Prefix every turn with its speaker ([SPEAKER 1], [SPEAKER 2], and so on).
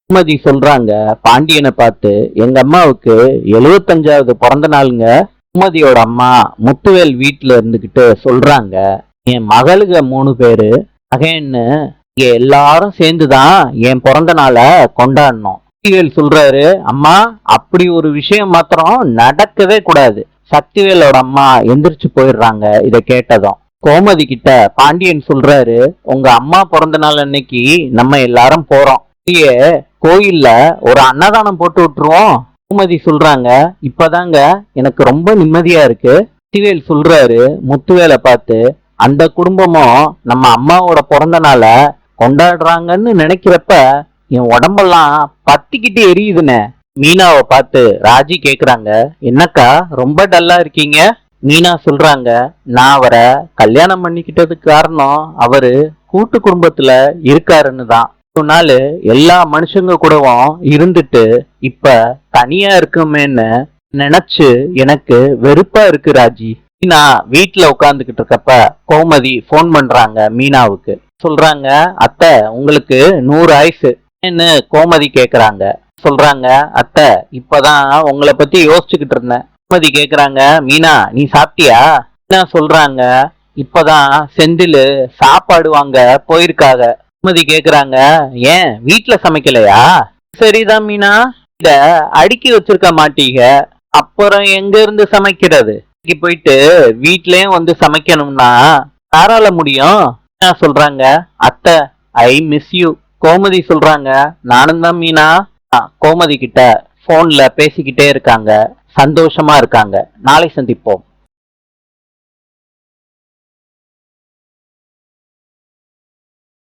[SPEAKER 1] சுமதி சொல்றாங்க பாண்டியனை பார்த்து, எங்க அம்மாவுக்கு 75வது பிறந்த நாளுங்க. சுமதியோட அம்மா முத்துவேல் வீட்டுல இருந்துகிட்டு சொல்றாங்க, என் மகளுக 3 பேரு மகன்னு இங்க எல்லாரும் சேர்ந்துதான் என் பிறந்த நாளை கொண்டாடணும். சக்திவேல் சொல்றாரு, அம்மா அப்படி ஒரு விஷயம் மாத்திரம் நடக்கவே கூடாது. சக்திவேலோட அம்மா எந்திரிச்சு போயிடுறாங்க இதை கேட்டதும். கோமதி கிட்ட பாண்டியன் சொல்றாரு, உங்க அம்மா பிறந்த நாள் அன்னைக்கு நம்ம எல்லாரும் போறோம், கோயில்ல ஒரு அன்னதானம் போட்டு விட்டுருவோம். கோமதி சொல்றாங்க, இப்பதாங்க எனக்கு ரொம்ப நிம்மதியா இருக்கு. சக்திவேல் சொல்றாரு முத்துவேலை பார்த்து, அந்த குடும்பமும் நம்ம அம்மாவோட பிறந்த நாளை கொண்டாடுறாங்கன்னு நினைக்கிறப்ப என் உடம்பெல்லாம் பத்திக்கிட்டு எரியுதுன்னு. மீனாவை பார்த்து ராஜி கேக்குறாங்க, என்னக்கா ரொம்ப டல்லா இருக்கீங்க? மீனா சொல்றாங்க, நான் அவரை கல்யாணம் பண்ணிக்கிட்டதுக்கு காரணம் அவரு கூட்டு குடும்பத்துல இருக்காருன்னு தான். ஒரு நாள் எல்லா மனுஷங்க கூடவும் இருந்துட்டு இப்ப தனியா இருக்குமேன்னு நினைச்சு எனக்கு வெறுப்பா இருக்கு ராஜி. மீனா வீட்டுல உட்காந்துக்கிட்டு இருக்கப்ப கோமதி போன் பண்றாங்க மீனாவுக்கு. சொல்றாங்க, அத்தை உங்களுக்கு 100 ஆயுசு கோமதி கேக்குறாங்க. சொல்றாங்க, அத்தை இப்பதான் உங்களை பத்தி யோசிச்சுக்கிட்டு இருந்தேன். கோமதி கேக்குறாங்க, மீனா நீ சாப்பிட்டியா? மீனா சொல்றாங்க, இப்பதான் செந்தில் சாப்பாடு வாங்க போயிருக்காங்க. கோமதி கேக்குறாங்க, ஏன் வீட்டுல சமைக்கலையா? சரிதான் மீனா, இத அடுக்கி வச்சிருக்க மாட்டீங்க, அப்புறம் எங்க இருந்து சமைக்கிறது? போயிட்டு வீட்லயும் வந்து சமைக்கணும்னா யாரால முடியும்? சொல்றாங்க, அத்தை ஐ மிஸ் யூ. கோமதி சொல்றாங்க, நானும் தான் மீனா. கோமதி கிட்ட போன்ல பேசிக்கிட்டே இருக்காங்க, சந்தோஷமா இருக்காங்க. நாளை சந்திப்போம்.